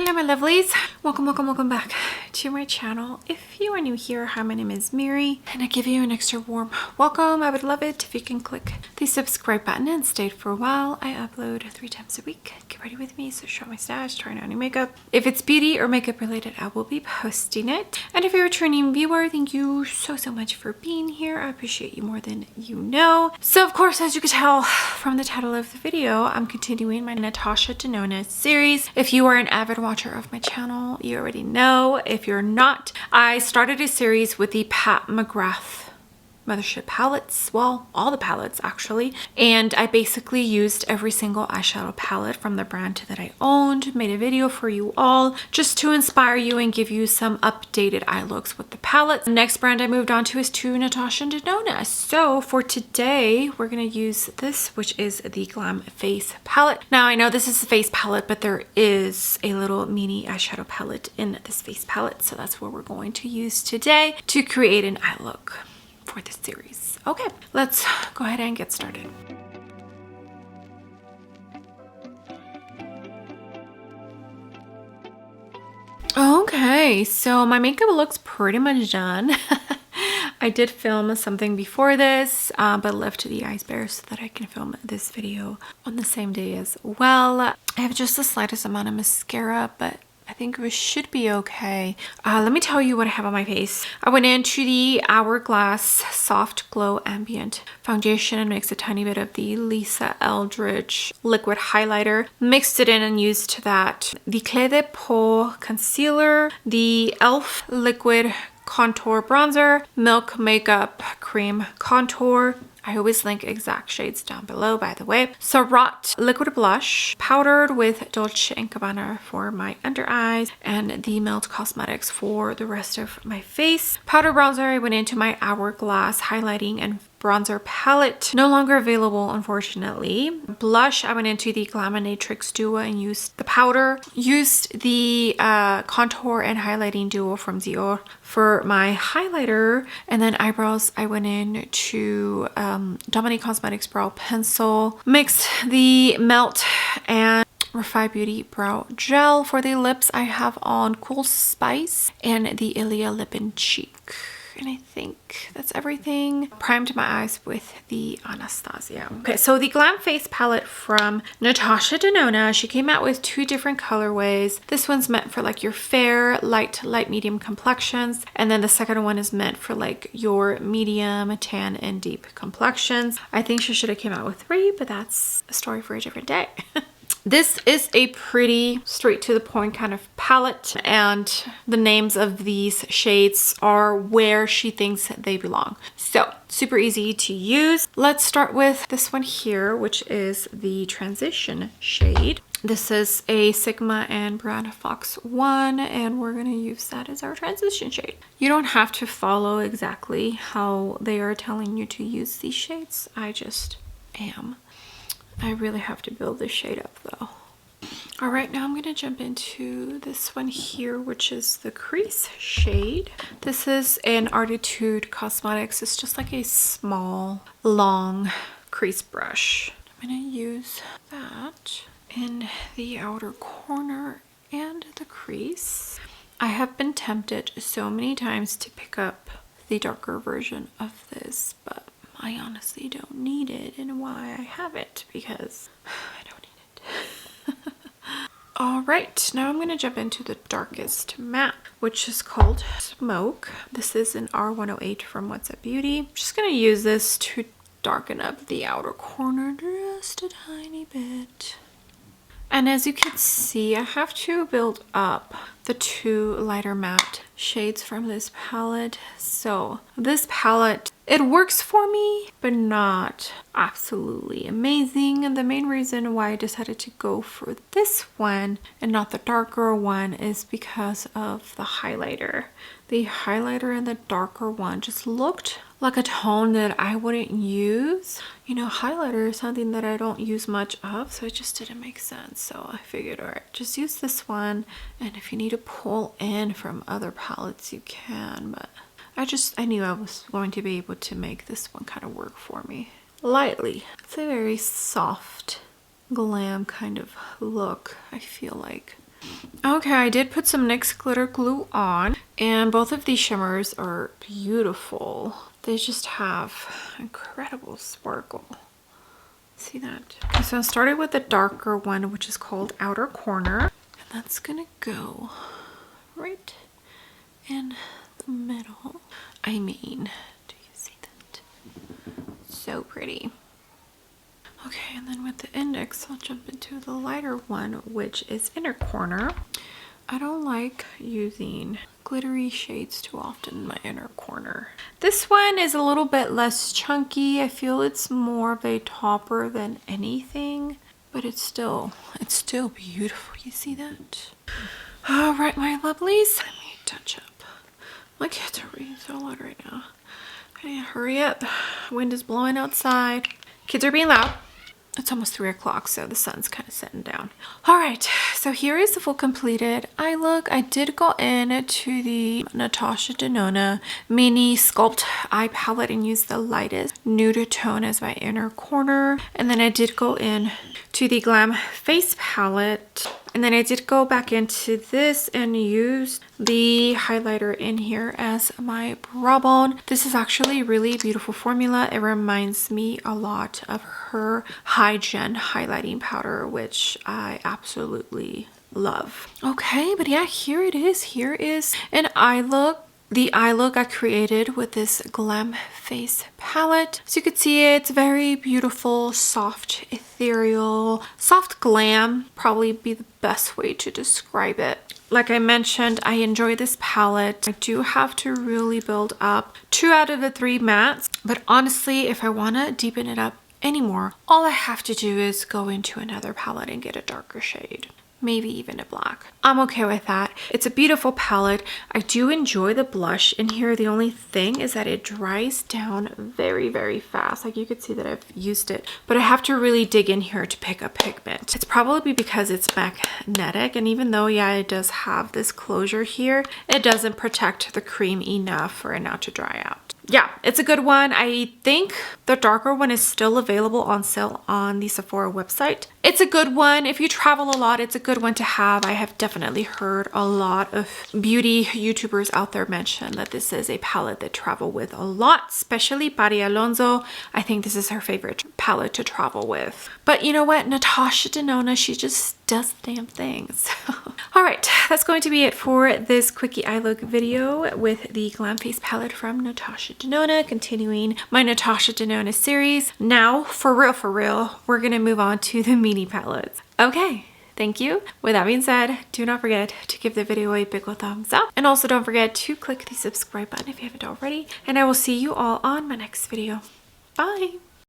Hello my lovelies, welcome back to my channel. If you are new here, hi, my name is Mary and I give you an extra warm welcome. I would love it if you can click the subscribe button and stay for a while. I upload 3 times a week. Get ready with me, so show my stash, trying on new makeup. If it's beauty or makeup related, I will be posting it. And if you're a returning viewer, thank you so much for being here. I appreciate you more than you know. So of course, as you can tell from the title of the video, I'm continuing my Natasha Denona series. If you are an avid watcher of my channel, you already know. If you're not, I started a series with the McGrath Mothership palettes, well, all the palettes actually, and I basically used every single eyeshadow palette from the brand that I owned, made a video for you all just to inspire you and give you some updated eye looks with the palettes. The next brand I moved on to is to Natasha Denona. So for today we're going to use this, which is the Glam Face palette. Now I know this is a face palette, but there is a little mini eyeshadow palette in this face palette, so that's what we're going to use today to create an eye look for this series. Okay, let's go ahead and get started. Okay, so my makeup looks pretty much done. I did film something before this, but left the eyes bare so that I can film this video on the same day as well. I have just the slightest amount of mascara, but I think we should be okay. Let me tell you what I have on my face. I went into the Hourglass Soft Glow Ambient Foundation and mixed a tiny bit of the Eldridge liquid highlighter. Mixed it in and used that. The Clé de Peau concealer, the e.l.f. liquid contour bronzer, Milk Makeup cream contour. I always link exact shades down below, by the way. Surratt liquid blush, powdered with Dolce & Gabbana for my under eyes, and the Melt Cosmetics for the rest of my face. Powder bronzer, I went into my Hourglass highlighting and bronzer palette, no longer available unfortunately. Blush, I went into the Glaminatrix duo and used the powder. Used the contour and highlighting duo from Dior for my highlighter. And then eyebrows, I went in to Dominique Cosmetics brow pencil. Mixed the Melt and Refi Beauty brow gel. For the lips, I have on Cool Spice and the Ilia Lip and Cheek. And I think that's everything. Primed my eyes with the Anastasia. Okay, so the Glam Face palette from Natasha Denona, she came out with 2 different colorways. This one's meant for like your fair, light, medium complexions. And then the second one is meant for like your medium, tan, and deep complexions. I think she should have came out with 3, but that's a story for a different day. This is a pretty straight to the point kind of palette, and the names of these shades are where she thinks they belong. So super easy to use. Let's start with this one here, which is the transition shade. This is a Sigma and Brand Fox 1, and we're going to use that as our transition shade. You don't have to follow exactly how they are telling you to use these shades. I just am. I really have to build this shade up though. All right, now I'm going to jump into this one here, which is the crease shade. This is an Artitude Cosmetics. It's just like a small, long crease brush. I'm going to use that in the outer corner and the crease. I have been tempted so many times to pick up the darker version of this, but I honestly don't need it, and why I have it, because I don't need it. All right, now I'm going to jump into the darkest matte, which is called Smoke. This is an R108 from What's Up Beauty. I'm just going to use this to darken up the outer corner just a tiny bit. And as you can see, I have to build up the 2 lighter matte shades from this palette. So this palette, it works for me, but not absolutely amazing. And the main reason why I decided to go for this one and not the darker one is because of the highlighter. The highlighter in the darker one just looked like a tone that I wouldn't use. You know, highlighter is something that I don't use much of, so it just didn't make sense. So I figured, all right, just use this one, and if you need to pull in from other palettes, you can, but I knew I was going to be able to make this one kind of work for me. Lightly. It's a very soft, glam kind of look, I feel like. Okay, I did put some NYX glitter glue on, and both of these shimmers are beautiful. They just have incredible sparkle. See that? Okay, so I started with the darker one, which is called Outer Corner, and that's gonna go right in the middle. I mean, do you see that? So pretty. Okay, and then with the index, I'll jump into the lighter one, which is Inner Corner. I don't like using glittery shades too often in my inner corner. This one is a little bit less chunky. I feel it's more of a topper than anything, but it's still beautiful. You see that? All right, my lovelies, let me touch up. My kids are being so loud right now. I need to hurry up. Wind is blowing outside. Kids are being loud. It's almost 3 o'clock, so the sun's kind of setting down. All right, so here is the full completed eye look. I did go in to the Natasha Denona Mini Sculpt Eye Palette and use the lightest nude tone as my inner corner. And then I did go in to the Glam Face palette. And then I did go back into this and use the highlighter in here as my brow bone. This is actually a really beautiful formula. It reminds me a lot of her High Gen highlighting powder, which I absolutely love. Okay, but yeah, here it is. Here is an eye look. The eye look I created with this Glam Face palette. So you could see it's very beautiful, soft, ethereal, soft glam, probably be the best way to describe it. Like I mentioned, I enjoy this palette. I do have to really build up 2 out of the 3 mattes, but honestly, if I want to deepen it up anymore, all I have to do is go into another palette and get a darker shade. Maybe even a black. I'm okay with that. It's a beautiful palette. I do enjoy the blush in here. The only thing is that it dries down very, very fast. Like you could see that I've used it, but I have to really dig in here to pick up pigment. It's probably because it's magnetic, and even though, yeah, it does have this closure here, it doesn't protect the cream enough for it not to dry out. Yeah, it's a good one. I think the darker one is still available on sale on the Sephora website. It's a good one. If you travel a lot, it's a good one to have. I have definitely heard a lot of beauty YouTubers out there mention that this is a palette they travel with a lot, especially Pari Alonso. I think this is her favorite palette to travel with. But you know what? Natasha Denona, she just does the damn things. All right, that's going to be it for this quickie eye look video with the Glam Face palette from Natasha Denona, continuing my Natasha Denona series. Now, for real, we're gonna move on to the mini palettes. Okay, thank you. With that being said, do not forget to give the video a big ol' thumbs up, and also don't forget to click the subscribe button if you haven't already, and I will see you all on my next video. Bye.